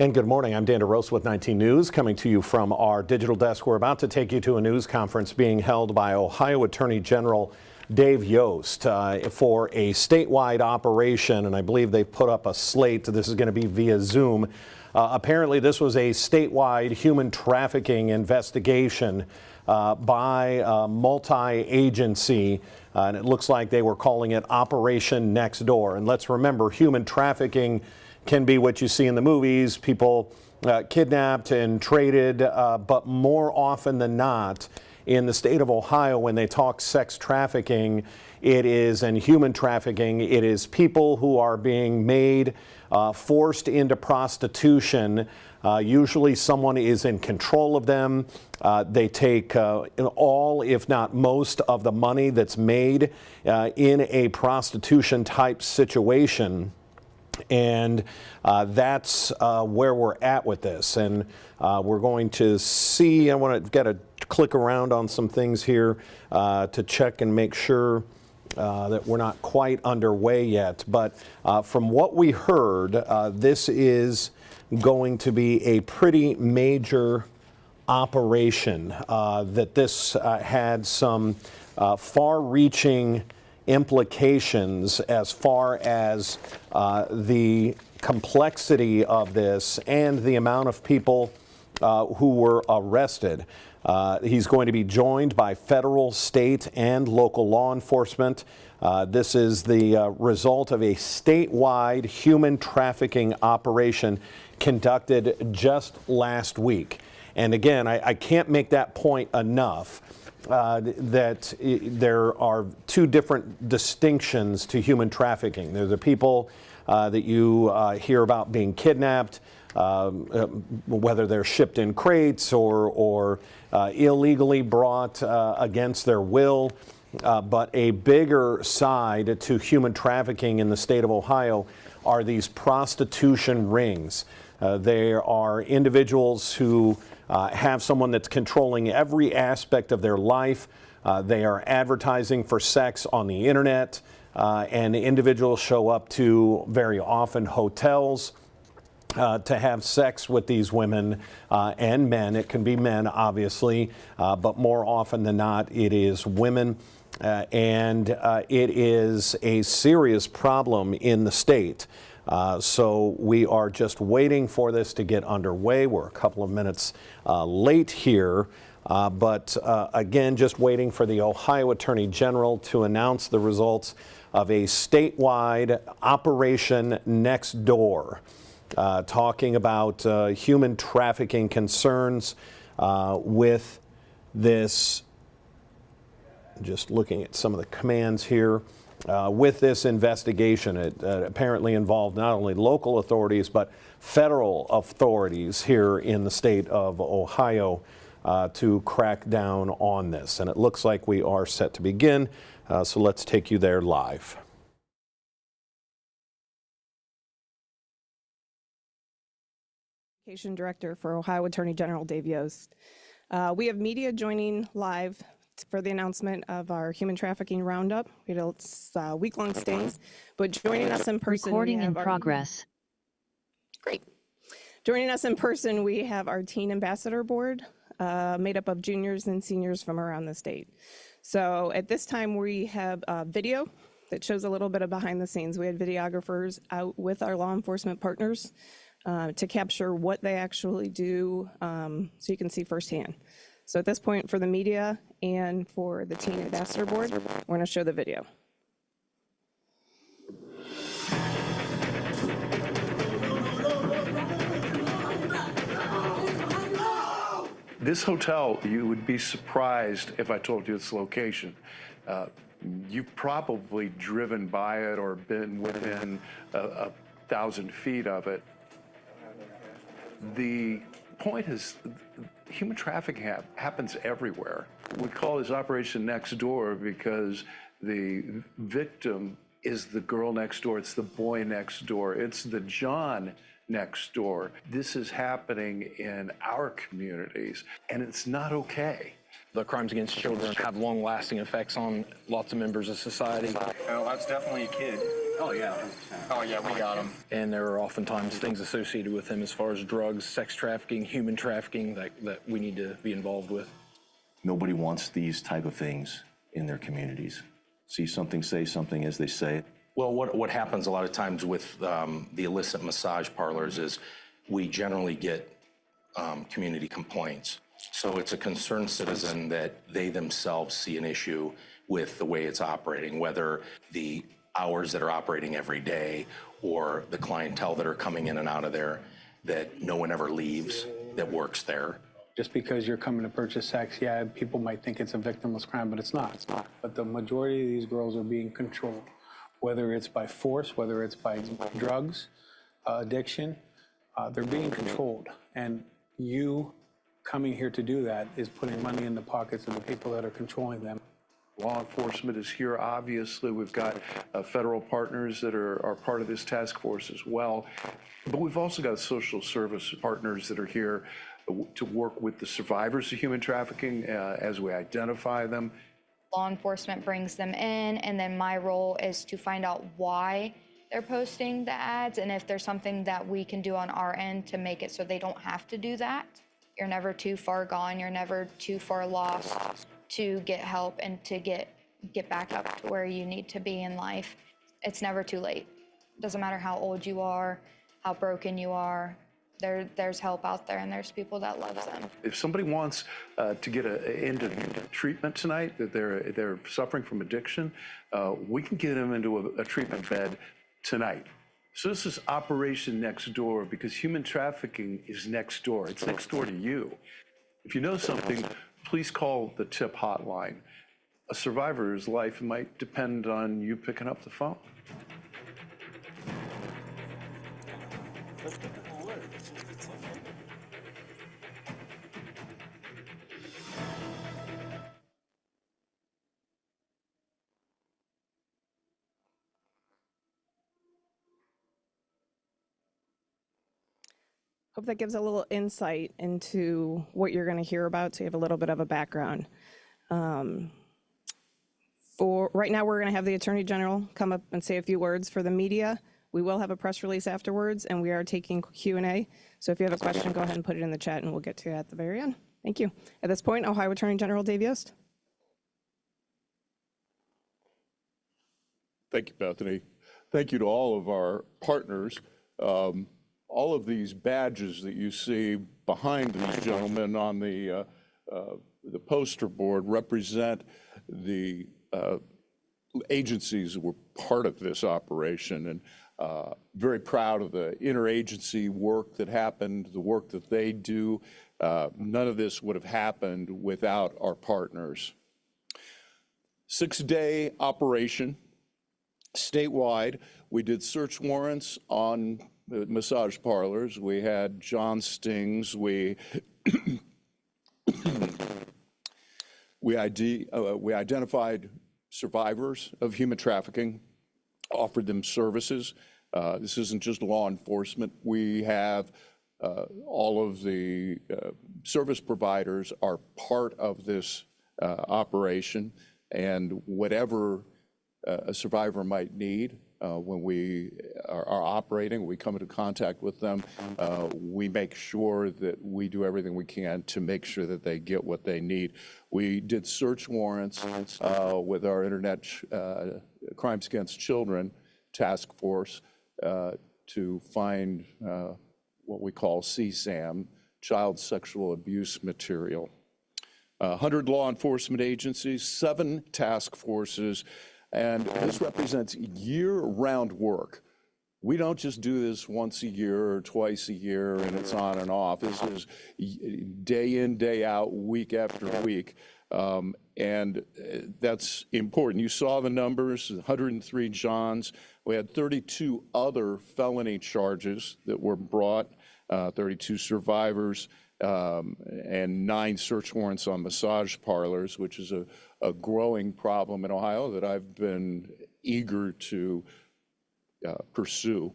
And good morning. I'm Dan DeRosa with 19 News, coming to you from our digital desk. We're about to take you to a news conference being held by Ohio Attorney General Dave Yost for a statewide operation, and I believe they've put up a slate. This is going to be via Zoom. Apparently, this was a statewide human trafficking investigation by a multi-agency, and it looks like they were calling it Operation Next Door. And let's remember, human trafficking can be what you see in the movies, people kidnapped and traded, but more often than not, in the state of Ohio, when they talk sex trafficking, and human trafficking, it is people who are being made, forced into prostitution. Usually someone is in control of them. They take all, if not most, of the money that's made in a prostitution type situation. And that's where we're at with this. And we're going to see, I want to get a click around on some things here to check and make sure that we're not quite underway yet. But from what we heard, this is going to be a pretty major operation, that this had some far-reaching implications as far as the complexity of this and the amount of people who were arrested. He's going to be joined by federal, state, and local law enforcement. This is the result of a statewide human trafficking operation conducted just last week. And again, I can't make that point enough. That there are two different distinctions to human trafficking. There's the people that you hear about being kidnapped, whether they're shipped in crates or illegally brought against their will. But a bigger side to human trafficking in the state of Ohio are these prostitution rings. There are individuals who have someone that's controlling every aspect of their life. They are advertising for sex on the internet, and individuals show up to, very often, hotels to have sex with these women and men. It can be men, obviously, but more often than not, it is women. And it is a serious problem in the state. So we are just waiting for this to get underway. We're a couple of minutes late here, but again, just waiting for the Ohio Attorney General to announce the results of a statewide Operation Next Door, talking about human trafficking concerns with this. Just looking at some of the commands here. With this investigation, it apparently involved not only local authorities, but federal authorities here in the state of Ohio to crack down on this. And it looks like we are set to begin, so let's take you there live. Communication Director for Ohio Attorney General Dave Yost. We have media joining live for the announcement of our human trafficking roundup. It's week-long stays, but joining us in person. Recording in progress. Great. Joining us in person, we have our Teen Ambassador Board, made up of juniors and seniors from around the state. So at this time, we have video that shows a little bit of behind the scenes. We had videographers out with our law enforcement partners to capture what they actually do, so you can see firsthand. So at this point, for the media and for the Teen Ambassador Board, we're going to show the video. This hotel, you would be surprised if I told you its location. You've probably driven by it or been within 1,000 feet of it. The point is, human trafficking happens everywhere. We call this Operation Next Door because the victim is the girl next door, it's the boy next door, it's the John next door. This is happening in our communities, and it's not okay. The crimes against children have long-lasting effects on lots of members of society. Well, that's definitely a kid. Oh, yeah. Oh, yeah, we got them. And there are oftentimes things associated with them as far as drugs, sex trafficking, human trafficking that we need to be involved with. Nobody wants these type of things in their communities. See something, say something, as they say it. Well, what happens a lot of times with the illicit massage parlors is we generally get community complaints. So it's a concerned citizen that they themselves see an issue with the way it's operating, whether the hours that are operating every day or the clientele that are coming in and out of there, that no one ever leaves that works there. Just because you're coming to purchase sex, yeah, people might think it's a victimless crime, but it's not. It's not. But the majority of these girls are being controlled, whether it's by force, whether it's by drugs, addiction, they're being controlled. And you coming here to do that is putting money in the pockets of the people that are controlling them. Law enforcement is here, obviously. We've got federal partners that are part of this task force as well. But we've also got social service partners that are here to work with the survivors of human trafficking as we identify them. Law enforcement brings them in, and then my role is to find out why they're posting the ads and if there's something that we can do on our end to make it so they don't have to do that. You're never too far gone. You're never too far lost to get help and to get back up to where you need to be in life. It's never too late. Doesn't matter how old you are, how broken you are. There's help out there, and there's people that love them. If somebody wants to get into treatment tonight, that they're suffering from addiction, we can get them into a treatment bed tonight. So this is Operation Next Door, because human trafficking is next door. It's next door to you. If you know something, please call the TIP hotline. A survivor's life might depend on you picking up the phone. Hope that gives a little insight into what you're going to hear about, so you have a little bit of a background. For right now, we're going to have the Attorney General come up and say a few words for the media. We will have a press release afterwards, and we are taking Q&A. So if you have a question, go ahead and put it in the chat, and we'll get to it at the very end. Thank you. At this point, Ohio Attorney General Dave Yost. Thank you, Bethany. Thank you to all of our partners. All of these badges that you see behind these gentlemen on the poster board represent the agencies that were part of this operation, and very proud of the interagency work that happened, the work that they do. None of this would have happened without our partners. 6-day operation, statewide. We did search warrants on the massage parlors. We had John stings. We identified survivors of human trafficking, offered them services. This isn't just law enforcement. We have all of the service providers are part of this operation, and whatever a survivor might need, when we are operating, we come into contact with them, we make sure that we do everything we can to make sure that they get what they need. We did search warrants with our Internet Crimes Against Children task force to find what we call CSAM, child sexual abuse material. 100 law enforcement agencies, 7 task forces, and this represents year-round work. We don't just do this once a year or twice a year and it's on and off. This is day in, day out, week after week. And that's important. You saw the numbers, 103 Johns. We had 32 other felony charges that were brought, 32 survivors, and 9 search warrants on massage parlors, which is a growing problem in Ohio that I've been eager to pursue.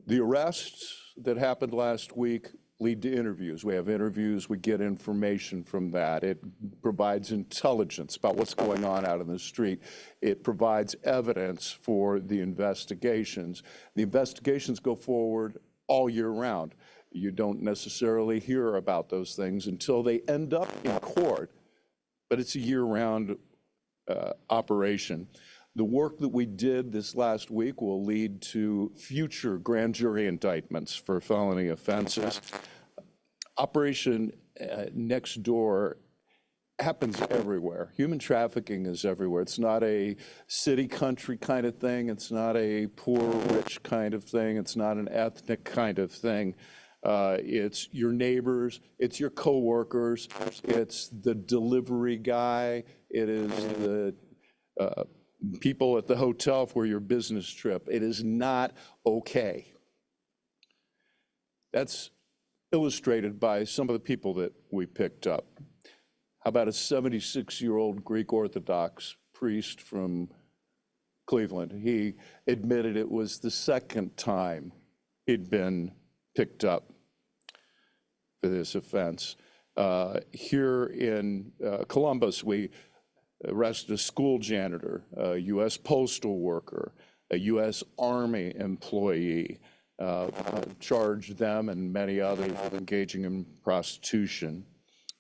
The arrests that happened last week lead to interviews. We have interviews, we get information from that. It provides intelligence about what's going on out in the street. It provides evidence for the investigations. The investigations go forward all year round. You don't necessarily hear about those things until they end up in court, but it's a year-round operation. The work that we did this last week will lead to future grand jury indictments for felony offenses. Operation Next Door happens everywhere. Human trafficking is everywhere. It's not a city-country kind of thing. It's not a poor-rich kind of thing. It's not an ethnic kind of thing. It's your neighbors, it's your coworkers, it's the delivery guy, it is the people at the hotel for your business trip. It is not okay. That's illustrated by some of the people that we picked up. How about a 76-year-old Greek Orthodox priest from Cleveland? He admitted it was the second time he'd been picked up for this offense. Here in Columbus, we arrested a school janitor, a U.S. postal worker, a U.S. Army employee, charged them and many others with engaging in prostitution.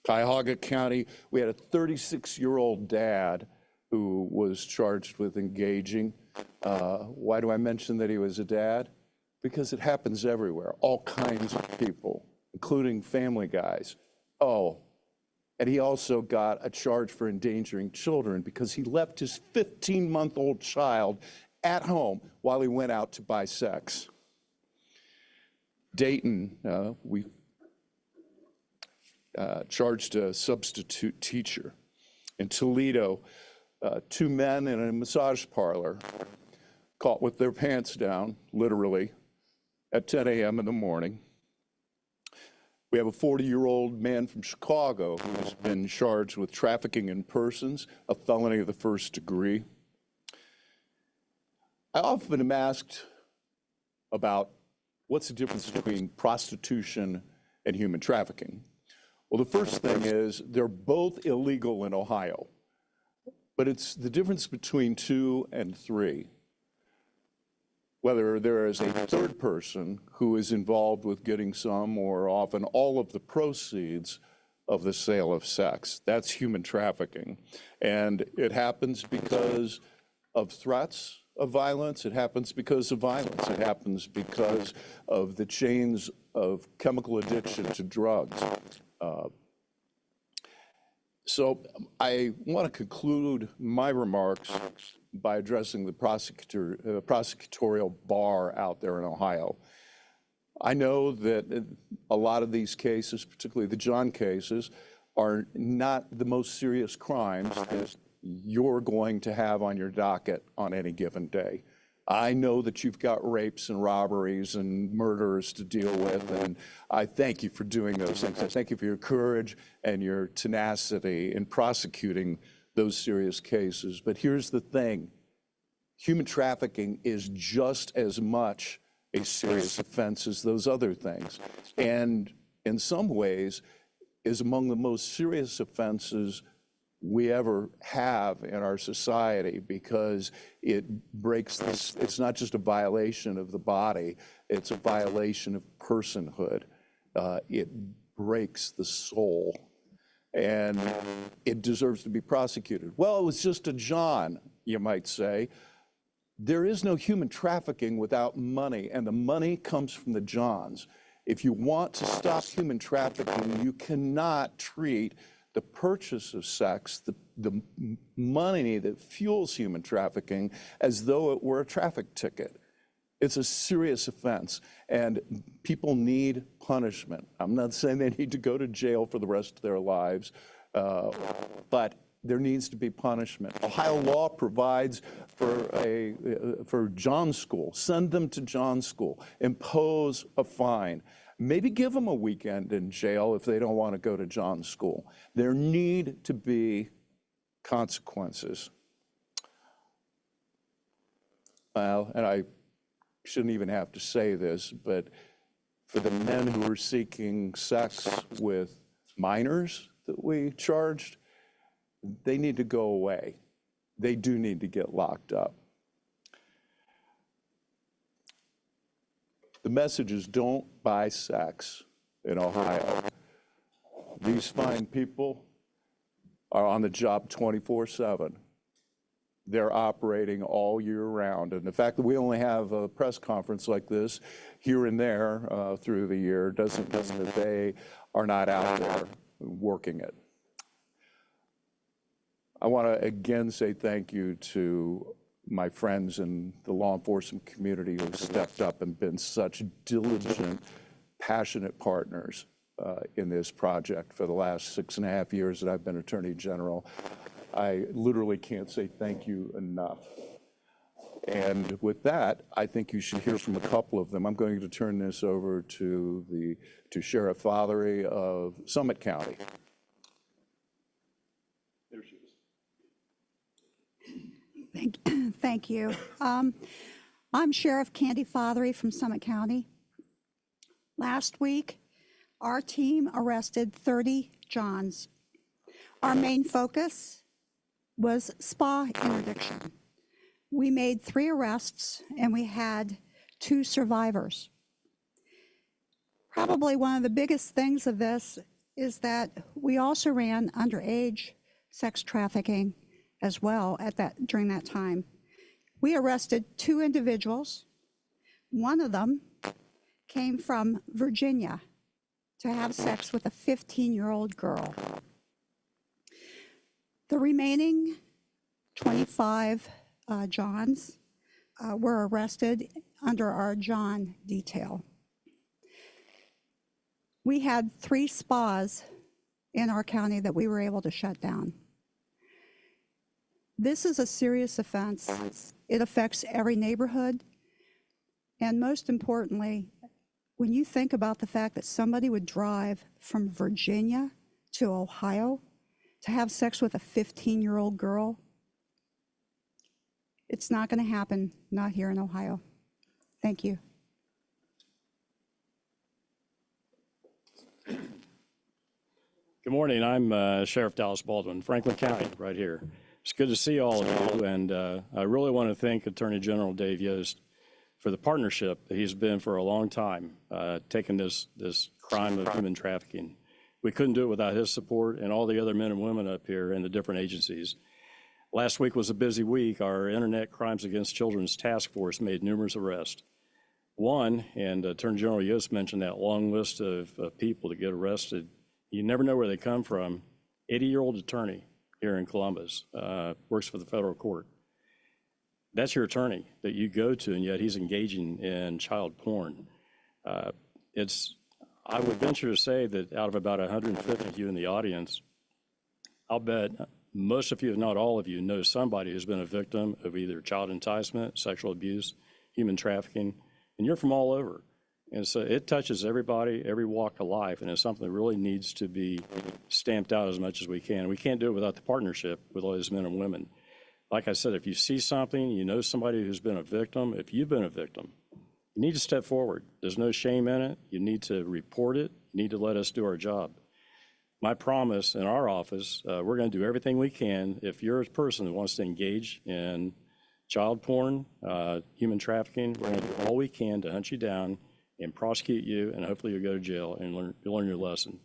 Cuyahoga County, we had a 36-year-old dad who was charged with engaging. Why do I mention that he was a dad? Because it happens everywhere, all kinds of people, including family guys. Oh, and he also got a charge for endangering children because he left his 15-month-old child at home while he went out to buy sex. Dayton, we charged a substitute teacher. In Toledo, 2 men in a massage parlor caught with their pants down, literally, at 10 a.m. in the morning. We have a 40-year-old man from Chicago who's been charged with trafficking in persons, a felony of the first degree. I often am asked about what's the difference between prostitution and human trafficking. Well, the first thing is they're both illegal in Ohio, but it's the difference between 2 and 3. Whether there is a third person who is involved with getting some or often all of the proceeds of the sale of sex. That's human trafficking. And it happens because of threats of violence. It happens because of violence. It happens because of the chains of chemical addiction to drugs. So I want to conclude my remarks by addressing the prosecutorial bar out there in Ohio. I know that a lot of these cases, particularly the John cases, are not the most serious crimes that you're going to have on your docket on any given day. I know that you've got rapes and robberies and murders to deal with, and I thank you for doing those things. I thank you for your courage and your tenacity in prosecuting those serious cases. But here's the thing. Human trafficking is just as much a serious offense as those other things, and in some ways is among the most serious offenses we ever have in our society, because it breaks this, it's not just a violation of the body, it's a violation of personhood. It breaks the soul, and it deserves to be prosecuted. Well, it was just a John, you might say. There is no human trafficking without money, and the money comes from the Johns. If you want to stop human trafficking, you cannot treat the purchase of sex, the money that fuels human trafficking, as though it were a traffic ticket. It's a serious offense, and people need punishment. I'm not saying they need to go to jail for the rest of their lives, but there needs to be punishment. Ohio law provides for John School. Send them to John School. Impose a fine. Maybe give them a weekend in jail if they don't want to go to John School. There need to be consequences. Well, and I shouldn't even have to say this, but For the men who are seeking sex with minors that we charged, they need to go away. They do need to get locked up. The message is don't buy sex in Ohio. These fine people are on the job 24/7. They're operating all year round. And the fact that we only have a press conference like this here and there through the year doesn't mean that they are not out there working it. I want to again say thank you to my friends in the law enforcement community who have stepped up and been such diligent, passionate partners in this project for the last 6.5 years that I've been Attorney General. I literally can't say thank you enough. And with that, I think you should hear from a couple of them. I'm going to turn this over to Sheriff Fothery of Summit County. There she is. Thank you. I'm Sheriff Candy Fothery from Summit County. Last week, our team arrested 30 Johns. Our main focus was spa interdiction. We made 3 arrests and we had 2 survivors. Probably one of the biggest things of this is that we also ran underage sex trafficking as well during that time. We arrested 2 individuals. One of them came from Virginia to have sex with a 15-year-old girl. The remaining 25 Johns were arrested under our John detail. We had 3 spas in our county that we were able to shut down. This is a serious offense. It affects every neighborhood. And most importantly, when you think about the fact that somebody would drive from Virginia to Ohio to have sex with a 15-year-old girl, it's not going to happen, not here in Ohio. Thank you. Good morning. I'm Sheriff Dallas Baldwin, Franklin County, right here. It's good to see all of you, and I really want to thank Attorney General Dave Yost for the partnership that he's been for a long time, taking this crime of human trafficking. We couldn't do it without his support and all the other men and women up here in the different agencies. Last week was a busy week. Our Internet Crimes Against Children's Task Force made numerous arrests. One, and Attorney General Yost mentioned that long list of people that get arrested. You never know where they come from. 80-year-old attorney here in Columbus, works for the federal court. That's your attorney that you go to, and yet he's engaging in child porn. I would venture to say that out of about 150 of you in the audience, I'll bet most of you, if not all of you, know somebody who's been a victim of either child enticement, sexual abuse, human trafficking, and you're from all over. And so it touches everybody, every walk of life, and it's something that really needs to be stamped out as much as we can. We can't do it without the partnership with all these men and women. Like I said, if you see something, you know somebody who's been a victim, if you've been a victim, you need to step forward. There's no shame in it. You need to report it. You need to let us do our job. My promise in our office, we're going to do everything we can. If you're a person that wants to engage in child porn, human trafficking, we're going to do all we can to hunt you down and prosecute you, and hopefully you'll go to jail and learn your lesson.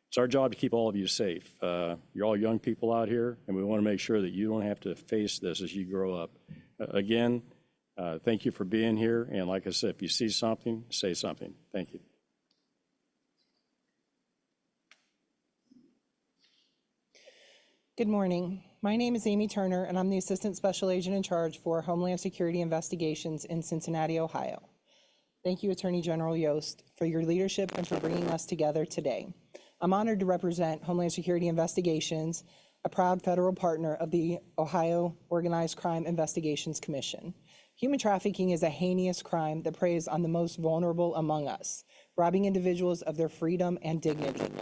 It's our job to keep all of you safe. You're all young people out here, and we want to make sure that you don't have to face this as you grow up. Again, thank you for being here, and like I said, if you see something, say something. Thank you. Good morning. My name is Amy Turner, and I'm the Assistant Special Agent in charge for Homeland Security Investigations in Cincinnati, Ohio. Thank you, Attorney General Yost, for your leadership and for bringing us together today. I'm honored to represent Homeland Security Investigations, a proud federal partner of the Ohio Organized Crime Investigations Commission. Human trafficking is a heinous crime that preys on the most vulnerable among us, robbing individuals of their freedom and dignity.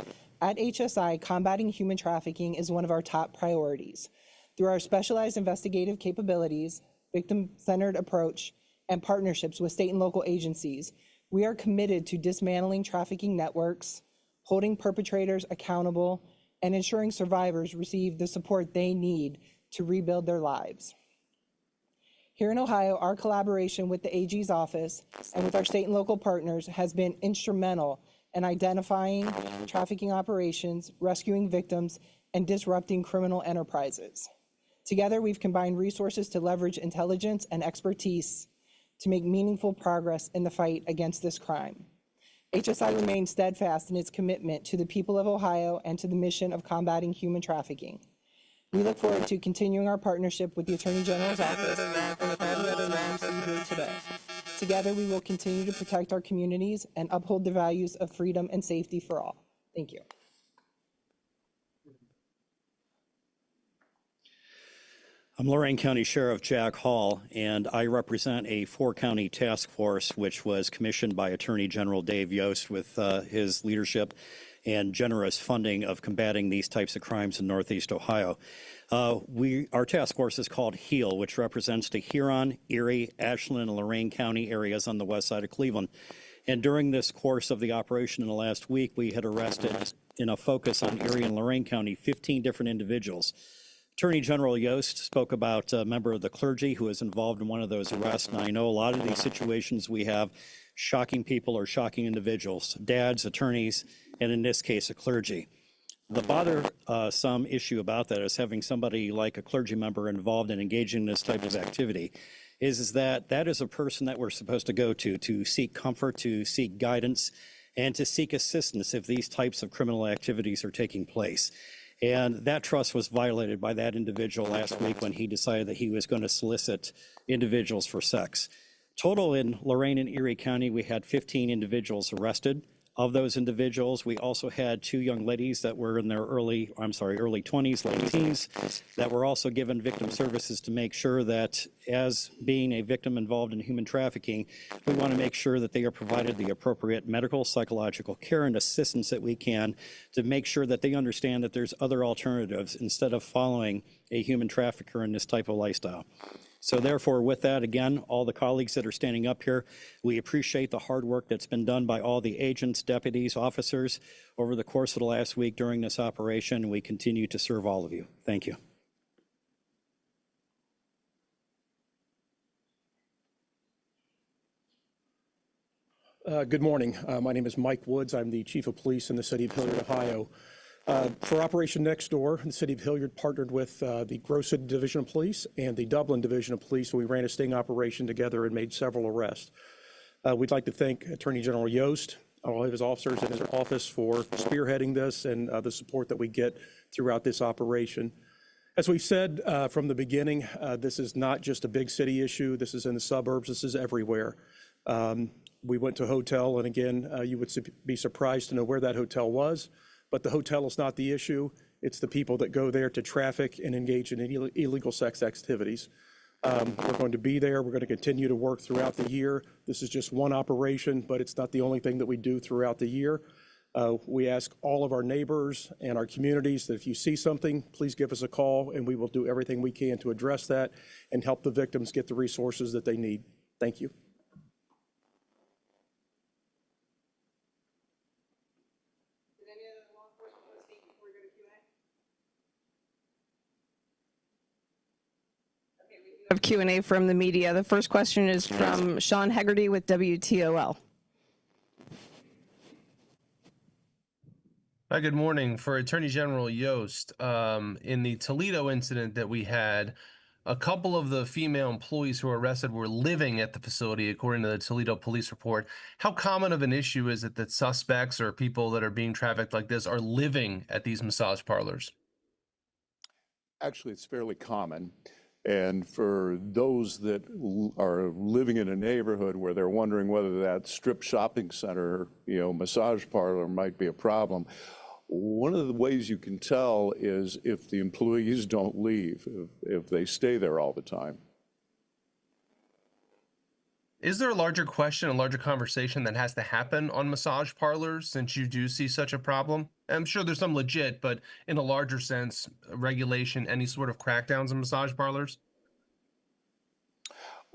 At HSI, combating human trafficking is one of our top priorities. Through our specialized investigative capabilities, victim-centered approach, and partnerships with state and local agencies, We are committed to dismantling trafficking networks, holding perpetrators accountable, and ensuring survivors receive the support they need to rebuild their lives. Here in Ohio, our collaboration with the AG's office and with our state and local partners has been instrumental in identifying trafficking operations, rescuing victims, and disrupting criminal enterprises. Together, we've combined resources to leverage intelligence and expertise to make meaningful progress in the fight against this crime. HSI remains steadfast in its commitment to the people of Ohio and to the mission of combating human trafficking. We look forward to continuing our partnership with the Attorney General's office and with all the others you see here today. Together, we will continue to protect our communities and uphold the values of freedom and safety for all. Thank you. I'm Lorain County Sheriff Jack Hall, and I represent a 4-county task force which was commissioned by Attorney General Dave Yost with his leadership and generous funding of combating these types of crimes in Northeast Ohio. Our task force is called HEAL, which represents the Huron, Erie, Ashland, and Lorain County areas on the west side of Cleveland. And during this course of the operation in the last week, we had arrested, in a focus on Erie and Lorain County, 15 different individuals. Attorney General Yost spoke about a member of the clergy who was involved in one of those arrests. And I know a lot of these situations we have shocking people or shocking individuals, dads, attorneys, and in this case, a clergy. The bothersome issue about that is having somebody like a clergy member involved in engaging in this type of activity is that that is a person that we're supposed to go to seek comfort, to seek guidance, and to seek assistance if these types of criminal activities are taking place. And that trust was violated by that individual last week when he decided that he was going to solicit individuals for sex. Total in Lorain and Erie County, we had 15 individuals arrested. Of those individuals, we also had 2 young ladies that were in their early 20s, late teens, that were also given victim services to make sure that, as being a victim involved in human trafficking, we want to make sure that they are provided the appropriate medical, psychological care and assistance that we can to make sure that they understand that there's other alternatives instead of following a human trafficker in this type of lifestyle. So therefore, with that, again, all the colleagues that are standing up here, we appreciate the hard work that's been done by all the agents, deputies, officers over the course of the last week during this operation. We continue to serve all of you. Thank you. Good morning. My name is Mike Woods. I'm the Chief of Police in the City of Hilliard, Ohio. For Operation Next Door, the City of Hilliard partnered with the Grove City Division of Police and the Dublin Division of Police. We ran a sting operation together and made several arrests. We'd like to thank Attorney General Yost, all of his officers in his office for spearheading this and the support that we get throughout this operation. As we've said from the beginning, this is not just a big city issue. This is in the suburbs. This is everywhere. We went to a hotel, and again, you would be surprised to know where that hotel was. But the hotel is not the issue. It's the people that go there to traffic and engage in illegal sex activities. We're going to be there. We're going to continue to work throughout the year. This is just one operation, but it's not the only thing that we do throughout the year. We ask all of our neighbors and our communities that if you see something, please give us a call, and we will do everything we can to address that and help the victims get the resources that they need. Thank you. Of Q&A from the media. The first question is from Sean Hegarty with WTOL. Hi, good morning. For Attorney General Yost, in the Toledo incident that we had, a couple of the female employees who were arrested were living at the facility, according to the Toledo police report. How common of an issue is it that suspects or people that are being trafficked like this are living at these massage parlors? Actually, it's fairly common. And for those that are living in a neighborhood where they're wondering whether that strip shopping center, massage parlor might be a problem, one of the ways you can tell is if the employees don't leave, if they stay there all the time. Is there a larger question, a larger conversation that has to happen on massage parlors since you do see such a problem? I'm sure there's some legit, but in a larger sense, regulation, any sort of crackdowns on massage parlors?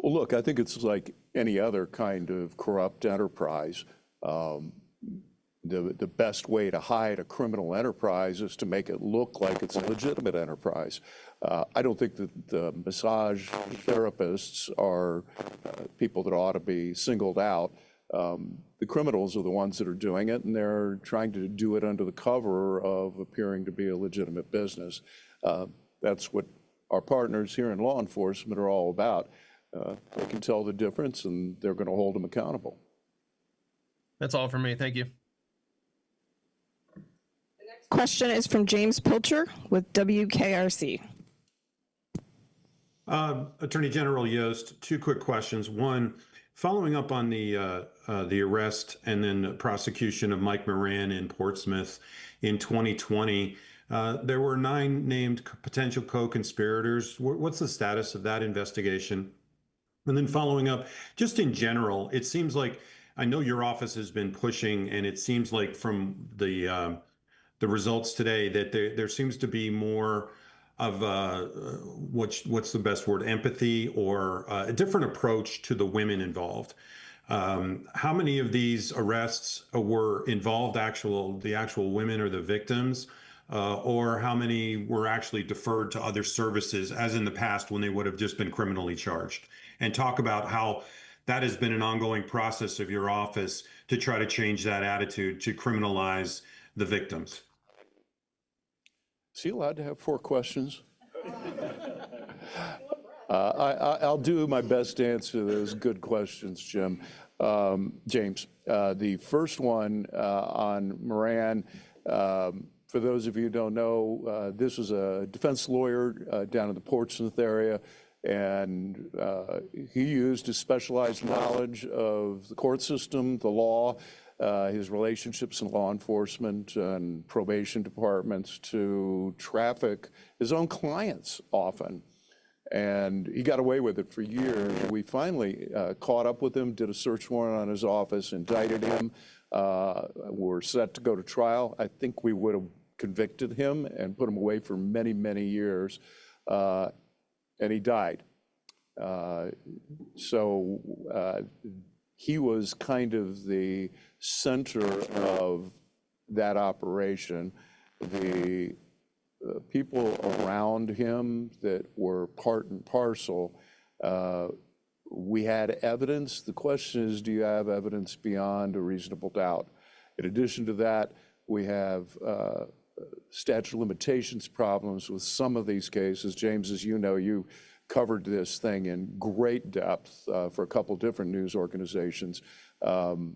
Well, look, I think it's like any other kind of corrupt enterprise. The best way to hide a criminal enterprise is to make it look like it's a legitimate enterprise. I don't think that the massage therapists are people that ought to be singled out. The criminals are the ones that are doing it, and they're trying to do it under the cover of appearing to be a legitimate business. That's what our partners here in law enforcement are all about. They can tell the difference, and they're going to hold them accountable. That's all for me. Thank you. Question is from James Pilcher with WKRC. Attorney General Yost, two quick questions. One, following up on the arrest and then prosecution of Mike Moran in Portsmouth in 2020, there were 9 named potential co-conspirators. What's the status of that investigation? And then following up, just in general, it seems like, I know your office has been pushing, and it seems like from the results today that there seems to be more of what's the best word, empathy, or a different approach to the women involved. How many of these arrests were involved the actual women or the victims, or how many were actually deferred to other services, as in the past when they would have just been criminally charged? And talk about how that has been an ongoing process of your office to try to change that attitude to criminalize the victims. Is he allowed to have 4 questions? I'll do my best to answer those good questions, James. The first one on Moran, for those of you who don't know, this was a defense lawyer down in the Portsmouth area, and he used his specialized knowledge of the court system, the law, his relationships in law enforcement and probation departments to traffic his own clients often. And he got away with it for years. We finally caught up with him, did a search warrant on his office, indicted him. We're set to go to trial. I think we would have convicted him and put him away for many, many years. And he died. He was kind of the center of that operation. The people around him that were part and parcel, we had evidence. The question is, do you have evidence beyond a reasonable doubt? In addition to that, we have statute of limitations problems with some of these cases. James, as you know, you covered this thing in great depth for a couple different news organizations. Many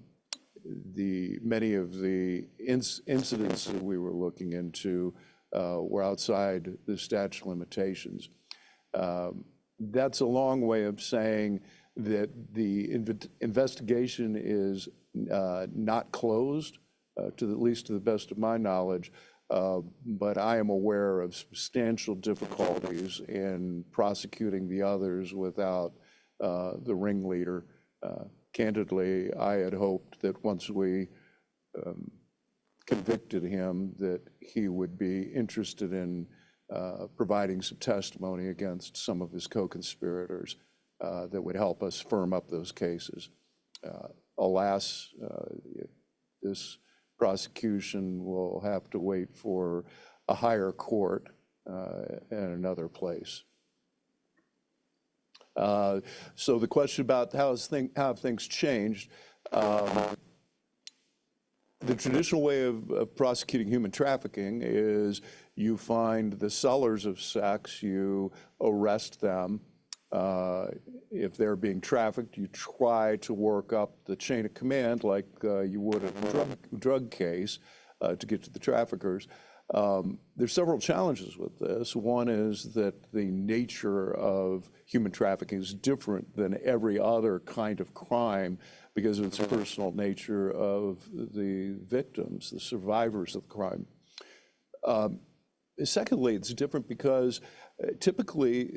of the incidents that we were looking into were outside the statute of limitations. That's a long way of saying that the investigation is not closed, at least to the best of my knowledge, but I am aware of substantial difficulties in prosecuting the others without the ringleader. Candidly, I had hoped that once we convicted him, that he would be interested in providing some testimony against some of his co-conspirators that would help us firm up those cases. Alas, this prosecution will have to wait for a higher court in another place. So the question about how have things changed, the traditional way of prosecuting human trafficking is you find the sellers of sex, you arrest them. If they're being trafficked, you try to work up the chain of command like you would in a drug case to get to the traffickers. There's several challenges with this. One is that the nature of human trafficking is different than every other kind of crime because of its personal nature of the victims, the survivors of the crime. Secondly, it's different because typically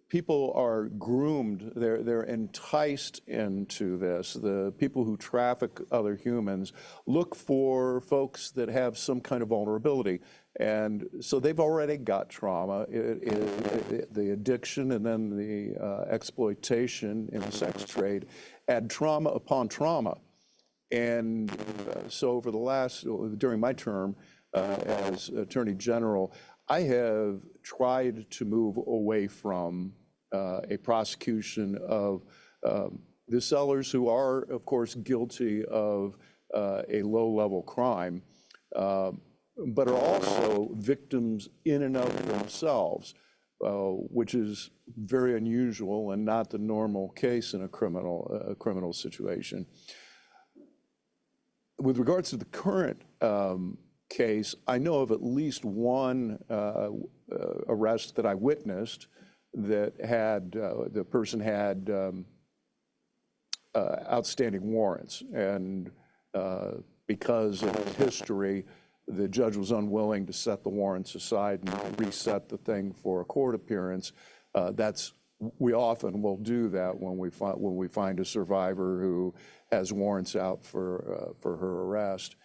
people are groomed, they're enticed into this. The people who traffic other humans look for folks that have some kind of vulnerability. And so they've already got trauma, the addiction and then the exploitation in the sex trade add trauma upon trauma. And so over during my term as Attorney General, I have tried to move away from a prosecution of the sellers who are, of course, guilty of a low-level crime, but are also victims in and of themselves, which is very unusual and not the normal case in a criminal situation. With regards to the current case, I know of at least one arrest that I witnessed that had the person had outstanding warrants, and because of his history, the judge was unwilling to set the warrants aside and reset the thing for a court appearance. We often will do that when we find a survivor who has warrants out for her arrest.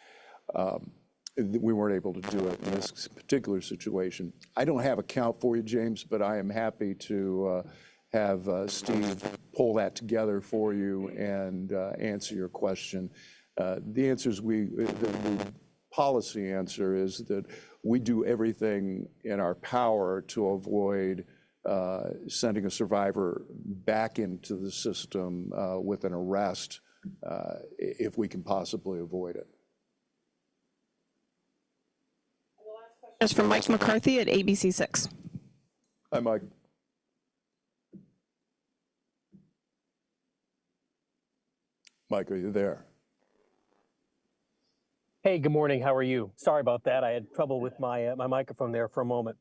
We weren't able to do it in this particular situation. I don't have a count for you, James, but I am happy to have Steve pull that together for you and answer your question. The answer is the policy answer is that we do everything in our power to avoid sending a survivor back into the system with an arrest if we can possibly avoid it. Is from Mike McCarthy at ABC6. Hi, Mike. Mike, are you there? Hey, good morning. How are you? Sorry about that. I had trouble with my microphone there for a moment.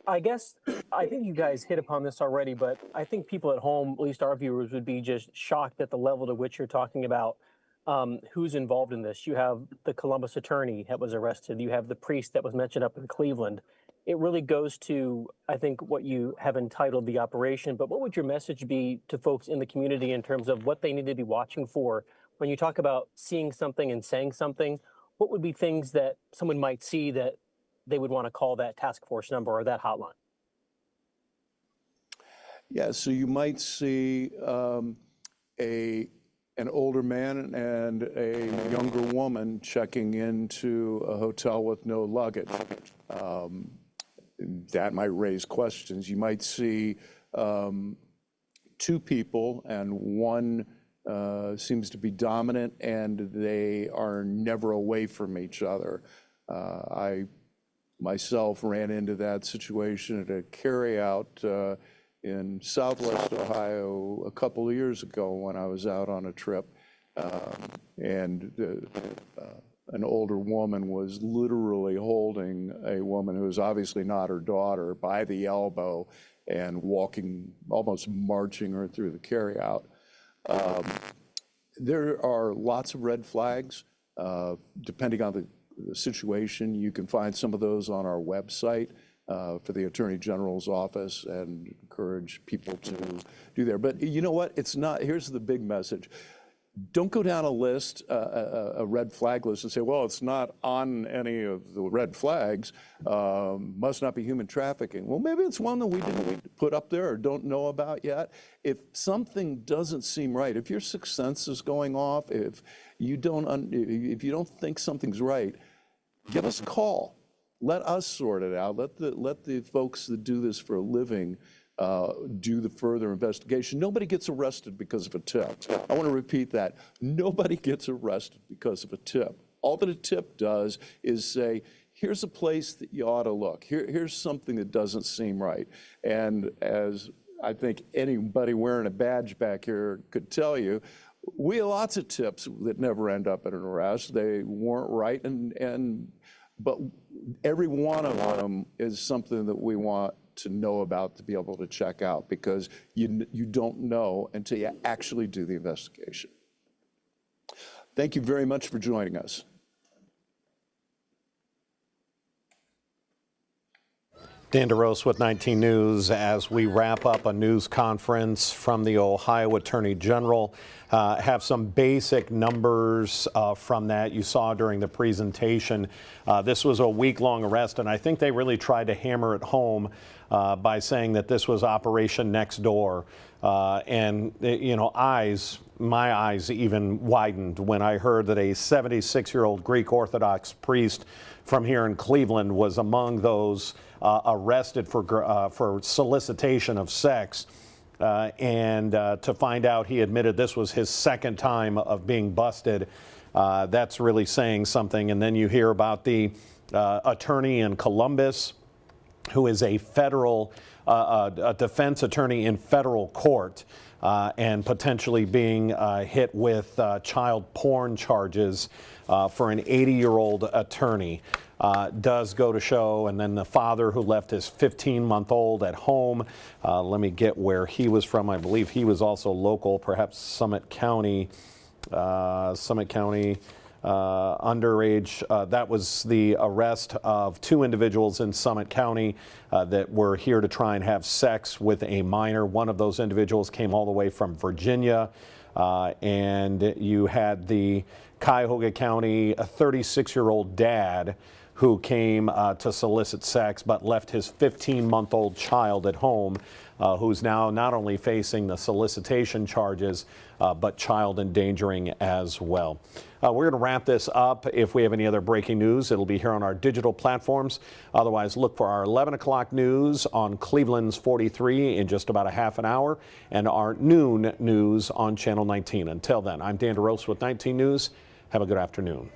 I think you guys hit upon this already, but I think people at home, at least our viewers, would be just shocked at the level to which you're talking about who's involved in this. You have the Columbus attorney that was arrested. You have the priest that was mentioned up in Cleveland. It really goes to, I think, what you have entitled the operation. But what would your message be to folks in the community in terms of what they need to be watching for when you talk about seeing something and saying something? What would be things that someone might see that they would want to call that task force number or that hotline? Yeah, so you might see an older man and a younger woman checking into a hotel with no luggage. That might raise questions. You might see two people and one seems to be dominant and they are never away from each other. I myself ran into that situation at a carryout in Southwest Ohio a couple of years ago when I was out on a trip, and an older woman was literally holding a woman who was obviously not her daughter by the elbow and walking, almost marching her through the carryout. There are lots of red flags. Depending on the situation, you can find some of those on our website for the Attorney General's office and encourage people to do there. But you know what? It's not, here's the big message. Don't go down a list, a red flag list, and say, well, it's not on any of the red flags, must not be human trafficking. Well, maybe it's one that we didn't put up there or don't know about yet. If something doesn't seem right, if your sixth sense is going off, if you don't think something's right, give us a call. Let us sort it out. Let the folks that do this for a living do the further investigation. Nobody gets arrested because of a tip. I want to repeat that. Nobody gets arrested because of a tip. All that a tip does is say, here's a place that you ought to look. Here's something that doesn't seem right. And as I think anybody wearing a badge back here could tell you, we have lots of tips that never end up in an arrest. They weren't right, but every one of them is something that we want to know about, to be able to check out, because you don't know until you actually do the investigation. Thank you very much for joining us. Dan DeRose with 19 News as we wrap up a news conference from the Ohio Attorney General. Have some basic numbers from that you saw during the presentation. This was a week-long arrest, and I think they really tried to hammer it home by saying that this was Operation Next Door. And, you know, my eyes even widened when I heard that a 76-year-old Greek Orthodox priest from here in Cleveland was among those arrested for solicitation of sex. And to find out he admitted this was his second time of being busted, that's really saying something. And then you hear about the attorney in Columbus, who is a federal a defense attorney in federal court and potentially being hit with child porn charges for an 80-year-old attorney. Does go to show. And then the father who left his 15-month-old at home. Let me get where he was from. I believe he was also local, perhaps Summit County. Underage. That was the arrest of two individuals in Summit County that were here to try and have sex with a minor. One of those individuals came all the way from Virginia. And you had the Cuyahoga County, a 36-year-old dad who came to solicit sex but left his 15-month-old child at home, who's now not only facing the solicitation charges, but child endangering as well. We're going to wrap this up. If we have any other breaking news, it'll be here on our digital platforms. Otherwise, look for our 11 o'clock news on Cleveland's 43 in just about a half an hour, and our noon news on Channel 19. Until then, I'm Dan DeRose with 19 News. Have a good afternoon.